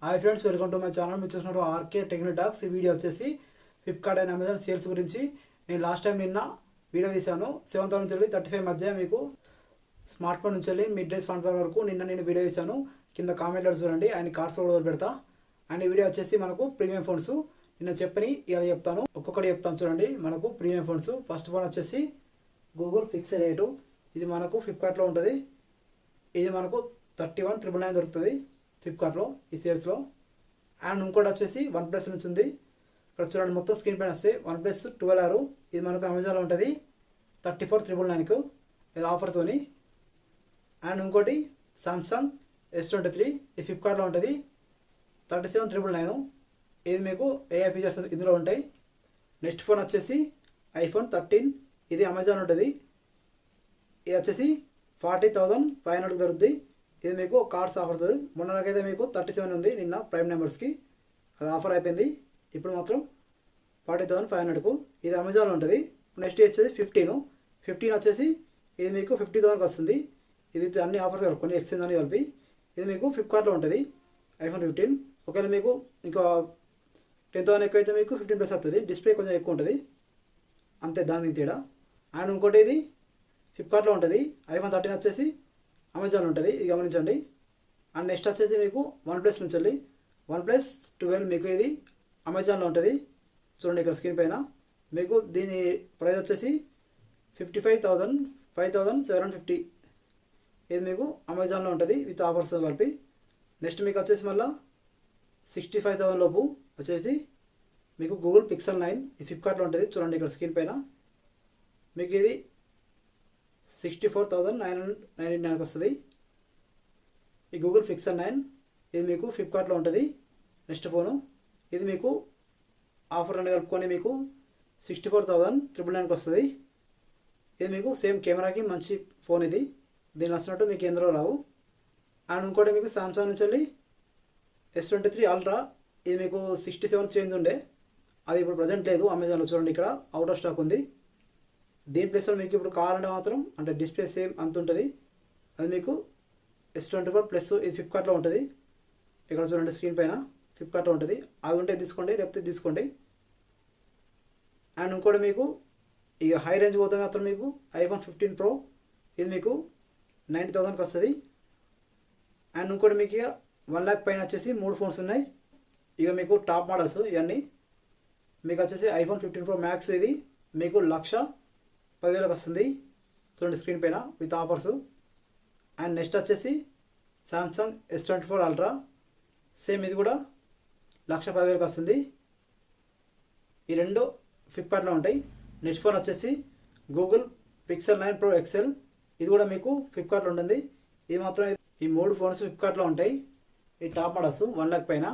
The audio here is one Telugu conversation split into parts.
Hi friends, welcome to my channel. మీరు చూస్తున్నారు ఆర్కే టెక్నికల్ టాక్స్. ఈ వీడియో వచ్చేసి ఫ్లిప్కార్ట్ అండ్ అమెజాన్ సేల్స్ గురించి. నేను లాస్ట్ టైం నిన్న వీడియో తీశాను. 7,000 నుంచి వెళ్ళి 35 మధ్య మీకు స్మార్ట్ ఫోన్ నుంచి వెళ్ళి మిడ్ రేంజ్ స్మార్ట్ ఫోన్ వరకు నేను వీడియో తీశాను. కింద కామెంట్లో చూడండి, ఆయన కార్డ్స్ కూడా పెడతా. అండ్ ఈ వీడియో వచ్చేసి మనకు ప్రీమియం ఫోన్స్ నిన్న చెప్పని ఇలా చెప్తాను, ఒక్కొక్కటి చెప్తాను చూడండి. మనకు ప్రీమియం ఫోన్స్ ఫస్ట్ ఫోన్ వచ్చేసి గూగుల్ పిక్సెల్ 8. ఇది మనకు ఫ్లిప్కార్ట్లో ఉంటుంది. ఇది మనకు 31,999 దొరుకుతుంది ఫ్లిప్కార్ట్లో ఈ సేల్స్లో. అండ్ ఇంకోటి వచ్చేసి OnePlus నుంచి ఉంది. ఇక్కడ చూడండి, మొత్తం స్క్రీన్ పైన వస్తే OnePlus 12R. ఇది మనకు అమెజాన్లో ఉంటుంది 34,999 ఇది ఆఫర్తోని. అండ్ ఇంకోటి సామ్సంగ్ S23, ఇది ఫ్లిప్కార్ట్లో ఉంటుంది 37,999. ఇది మీకు AI ఫీచర్స్ ఇందులో ఉంటాయి. నెక్స్ట్ ఫోన్ వచ్చేసి iPhone 13, ఇది అమెజాన్ ఉంటుంది. ఇది వచ్చేసి 40,500 దొరుకుతుంది. ఇది మీకు కార్డ్స్ ఆఫర్ అవుతుంది. మొన్నకైతే మీకు 37 ఉంది నిన్న ప్రైమ్ నెంబర్స్కి, అది ఆఫర్ అయిపోయింది. ఇప్పుడు మాత్రం 40,500కు ఇది అమెజాన్లో ఉంటుంది. నెక్స్ట్ వచ్చేసి 15 వచ్చేసి ఇది మీకు 50,000కి వస్తుంది. ఇది అన్ని ఆఫర్స్ కొన్ని ఎక్స్చేంజ్ అని కలిపి ఇది మీకు ఫ్లిప్కార్ట్లో ఉంటుంది iPhone 15. ఒకవేళ మీకు ఇంకా 10,000 ఎక్కువ అయితే మీకు 15+ వస్తుంది. డిస్ప్లే కొంచెం ఎక్కువ ఉంటుంది అంతే, దానికి తేడా. అండ్ ఇంకోటి ఇది ఫ్లిప్కార్ట్లో ఉంటుంది. iPhone 13 వచ్చేసి అమెజాన్లో ఉంటుంది, ఇది గమనించండి. అండ్ నెక్స్ట్ వచ్చేసి మీకు OnePlus నుంచి వెళ్ళి OnePlus 12 మీకు ఇది అమెజాన్లో ఉంటుంది. చూడండి ఇక్కడ స్క్రీన్ పైన మీకు దీని ప్రైస్ వచ్చేసి 5,750. ఇది మీకు అమెజాన్లో ఉంటుంది విత్ ఆఫర్స్ కలిపి. నెక్స్ట్ మీకు వచ్చేసి మళ్ళీ 65,000 లోపు వచ్చేసి మీకు గూగుల్ పిక్సెల్ 9, ఇది ఫ్లిప్కార్ట్లో ఉంటుంది. చూడండి ఇక్కడ స్క్రీన్ పైన మీకు ఇది 64,999కి వస్తుంది. ఈ గూగుల్ పిక్సెల్ 9 ఇది మీకు ఫ్లిప్కార్ట్లో ఉంటుంది. నెక్స్ట్ ఫోను ఇది మీకు ఆఫర్ అని కలుపుకొని మీకు 64,999కి వస్తుంది. ఇది మీకు సేమ్ కెమెరాకి మంచి ఫోన్ ఇది. దీని నచ్చినట్టు మీకు ఎందులో రావు. అండ్ ఇంకోటి మీకు సామ్సంగ్ నుంచి వెళ్ళి S23 అల్ట్రా, ఇది మీకు 67 చేంజ్ ఉండే, అది ఇప్పుడు ప్రజెంట్ లేదు అమెజాన్లో. చూడండి ఇక్కడ అవుట్ ఆఫ్ స్టాక్ ఉంది. దీని ప్లేస్లో మీకు ఇప్పుడు కావాలంటే మాత్రం అంటే డిస్ప్లే సేమ్ అంత ఉంటుంది. అది మీకు S24+, ఇది ఫ్లిప్కార్ట్లో ఉంటుంది. ఇక్కడ చూడండి స్క్రీన్ పైన ఫ్లిప్కార్ట్లో ఉంటుంది. అది ఉంటే తీసుకోండి, లేకపోతే తీసుకోండి. అండ్ ఇంకోటి మీకు ఇక హై రేంజ్ పోతే మాత్రం మీకు iPhone 15 Pro, ఇది మీకు 90,000కి వస్తుంది. అండ్ ఇంకోటి మీకు ఇక 1 lakh పైన వచ్చేసి 3 ఫోన్స్ ఉన్నాయి. ఇక మీకు టాప్ మోడల్స్ ఇవన్నీ మీకు వచ్చేసి iPhone 15 Pro Max, ఇది మీకు 1,10,000కి వస్తుంది. చూడండి స్క్రీన్ పైన విత్ ఆఫర్స్. అండ్ నెక్స్ట్ వచ్చేసి సామ్సంగ్ S24 అల్ట్రా, సేమ్ ఇది కూడా 1,10,000కి వస్తుంది. ఈ రెండు ఫ్లిప్కార్ట్లో ఉంటాయి. నెక్స్ట్ ఫోన్ వచ్చేసి గూగుల్ పిక్సెల్ 9 Pro XL, ఇది కూడా మీకు ఫ్లిప్కార్ట్లో ఉంటుంది. ఇది మాత్రం ఈ 3 ఫోన్స్ ఫ్లిప్కార్ట్లో ఉంటాయి. ఈ టాప్ మోడల్స్ 1 lakh పైన.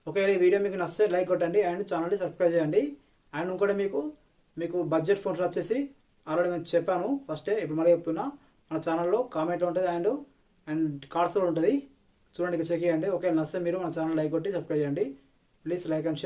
ఒకవేళ ఈ వీడియో మీకు నచ్చితే లైక్ కొట్టండి అండ్ ఛానల్ని సబ్స్క్రైబ్ చేయండి. అండ్ ఇంకోటి మీకు బడ్జెట్ ఫోన్స్ వచ్చేసి ఆల్రెడీ నేను చెప్పాను ఫస్టే, ఇప్పుడు మళ్ళీ చెప్తున్నా. మన ఛానల్లో కామెంట్లో ఉంటుంది అండ్ కార్డ్స్ కూడా ఉంటుంది. చూడండి ఇక్కడ చెక్ చేయండి. ఒకవేళ నచ్చితే మీరు మన ఛానల్ లైక్ కొట్టి సబ్స్క్రైబ్ చేయండి. Please like and share.